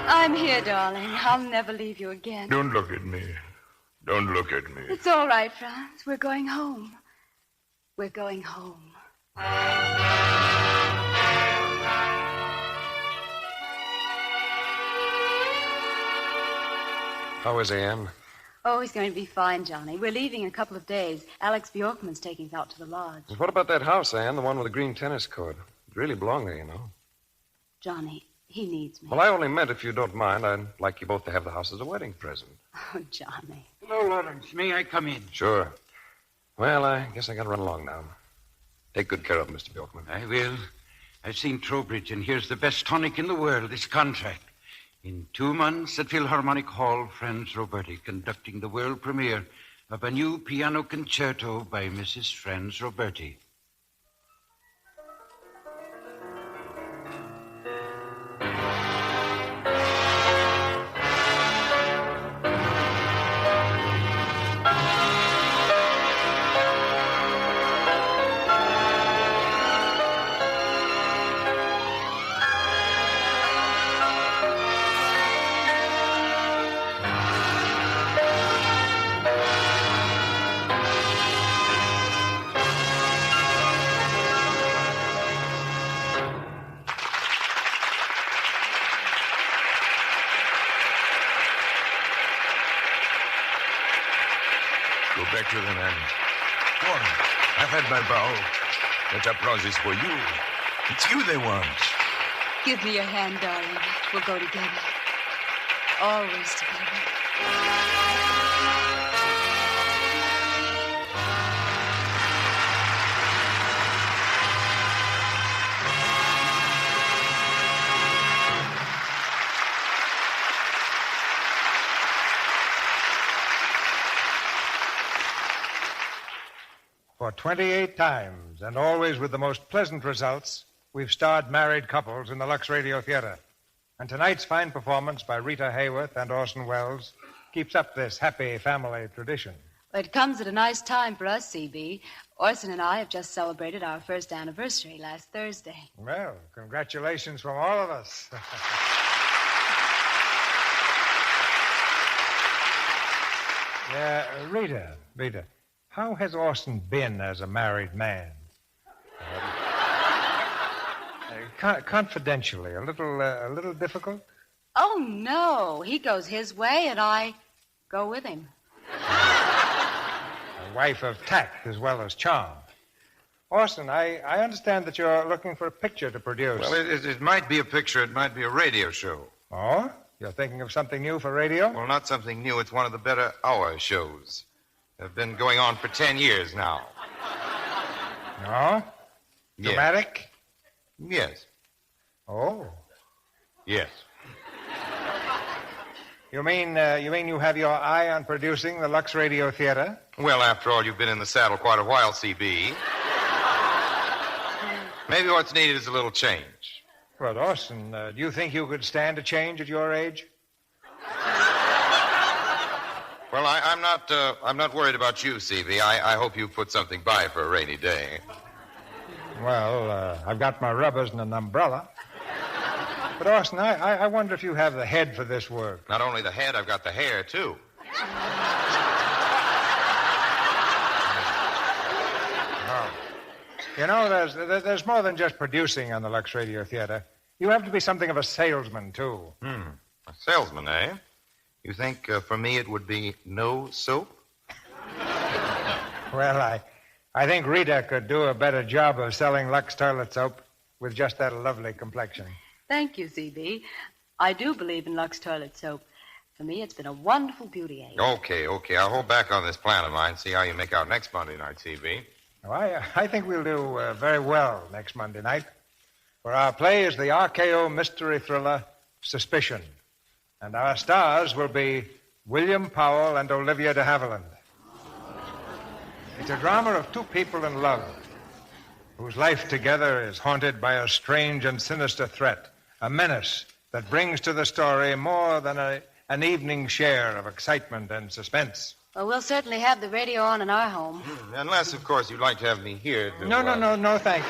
I'm here, darling. I'll never leave you again. Don't look at me. Don't look at me. It's all right, Franz. We're going home. We're going home. How is Anne? Oh, he's going to be fine, Johnny. We're leaving in a couple of days. Alex Bjorkman's taking us out to the lodge. What about that house, Anne? The one with the green tennis court. It really belonged there, you know. Johnny, he needs me. Well, I only meant, if you don't mind, I'd like you both to have the house as a wedding present. Oh, Johnny. Hello, Lawrence. May I come in? Sure. Well, I guess I gotta run along now. Take good care of Mr. Bjorkman. I will. I've seen Trowbridge, and here's the best tonic in the world, this contract. In 2 months at Philharmonic Hall, Franz Roberti conducting the world premiere of a new piano concerto by Mrs. Franz Roberti. Back to the man. Go on. I've had my bow. That applause is for you. It's you they want. Give me your hand, darling. We'll go together. Always together. For 28 times, and always with the most pleasant results, we've starred married couples in the Lux Radio Theater. And tonight's fine performance by Rita Hayworth and Orson Welles keeps up this happy family tradition. Well, it comes at a nice time for us, C.B. Orson and I have just celebrated our first anniversary last Thursday. Well, congratulations from all of us. Rita, how has Orson been as a married man? Confidentially, a little difficult? Oh, no. He goes his way, and I go with him. A wife of tact as well as charm. Orson, I understand that you're looking for a picture to produce. Well, it might be a picture. It might be a radio show. Oh? You're thinking of something new for radio? Well, not something new. It's one of the better hour shows. They've been going on for 10 years now. No? Yes. Dramatic? Yes. Oh. Yes. You mean you have your eye on producing the Lux Radio Theater? Well, after all, you've been in the saddle quite a while, C.B. Maybe what's needed is a little change. Well, Orson, do you think you could stand a change at your age? Well, I'm not worried about you, C.V. I hope you put something by for a rainy day. Well, I've got my rubbers and an umbrella. But, Orson, I wonder if you have the head for this work. Not only the head, I've got the hair, too. Oh. You know, there's more than just producing on the Lux Radio Theater. You have to be something of a salesman, too. A salesman, eh? You think for me it would be no soap? Well, I think Rita could do a better job of selling Lux toilet soap with just that lovely complexion. Thank you, C.B. I do believe in Lux toilet soap. For me, it's been a wonderful beauty aid. Okay. I'll hold back on this plan of mine, see how you make out next Monday night, C.B. Well, I think we'll do very well next Monday night. For our play is the RKO mystery thriller, Suspicion. And our stars will be William Powell and Olivia de Havilland. It's a drama of two people in love whose life together is haunted by a strange and sinister threat, a menace that brings to the story more than an evening share of excitement and suspense. Well, we'll certainly have the radio on in our home. Unless, of course, you'd like to have me here to... No, thank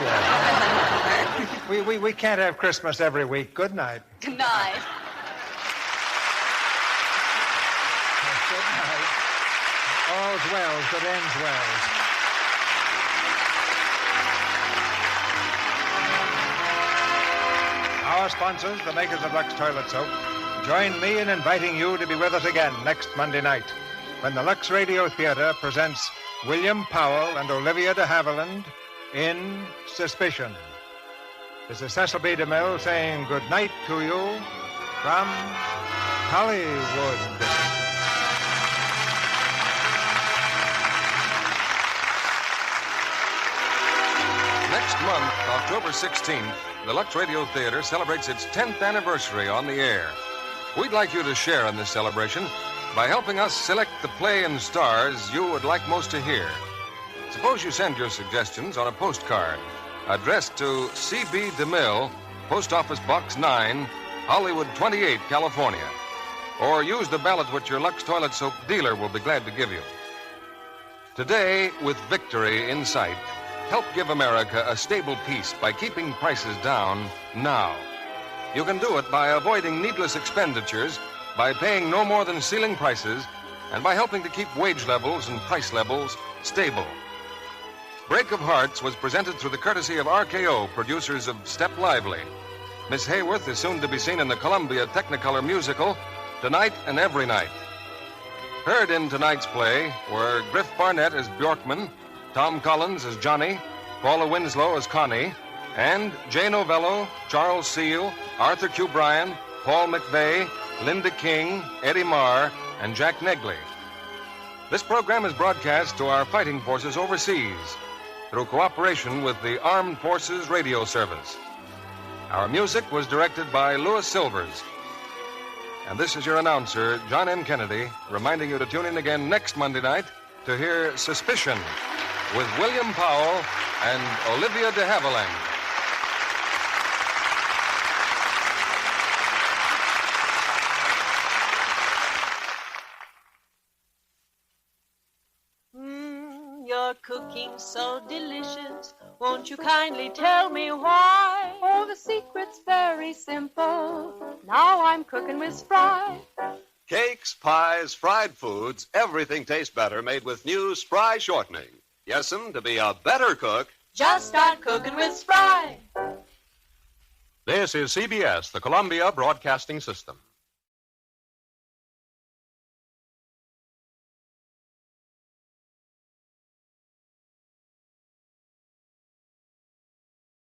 you. we can't have Christmas every week. Good night. Good night. Good night. All's well that ends well. Our sponsors, the makers of Lux Toilet Soap, join me in inviting you to be with us again next Monday night when the Lux Radio Theater presents William Powell and Olivia de Havilland in Suspicion. This is Cecil B. DeMille saying good night to you from Hollywood. Next month, October 16th, the Lux Radio Theater celebrates its 10th anniversary on the air. We'd like you to share in this celebration by helping us select the play and stars you would like most to hear. Suppose you send your suggestions on a postcard addressed to C.B. DeMille, Post Office Box 9, Hollywood 28, California. Or use the ballot which your Lux Toilet Soap dealer will be glad to give you. Today, with victory in sight, help give America a stable peace by keeping prices down now. You can do it by avoiding needless expenditures, by paying no more than ceiling prices, and by helping to keep wage levels and price levels stable. Break of Hearts was presented through the courtesy of RKO, producers of Step Lively. Miss Hayworth is soon to be seen in the Columbia Technicolor musical, Tonight and Every Night. Heard in tonight's play were Griff Barnett as Bjorkman, Tom Collins as Johnny, Paula Winslow as Connie, and Jay Novello, Charles Seal, Arthur Q. Bryan, Paul McVeigh, Linda King, Eddie Marr, and Jack Negley. This program is broadcast to our fighting forces overseas through cooperation with the Armed Forces Radio Service. Our music was directed by Louis Silvers. And this is your announcer, John M. Kennedy, reminding you to tune in again next Monday night to hear Suspicion with William Powell and Olivia de Havilland. Your cooking's so delicious. Won't you kindly tell me why? Oh, the secret's very simple. Now I'm cooking with Spry. Cakes, pies, fried foods, everything tastes better made with new Spry shortening. Yes'm, to be a better cook, just start cooking with Spry. This is CBS, the Columbia Broadcasting System.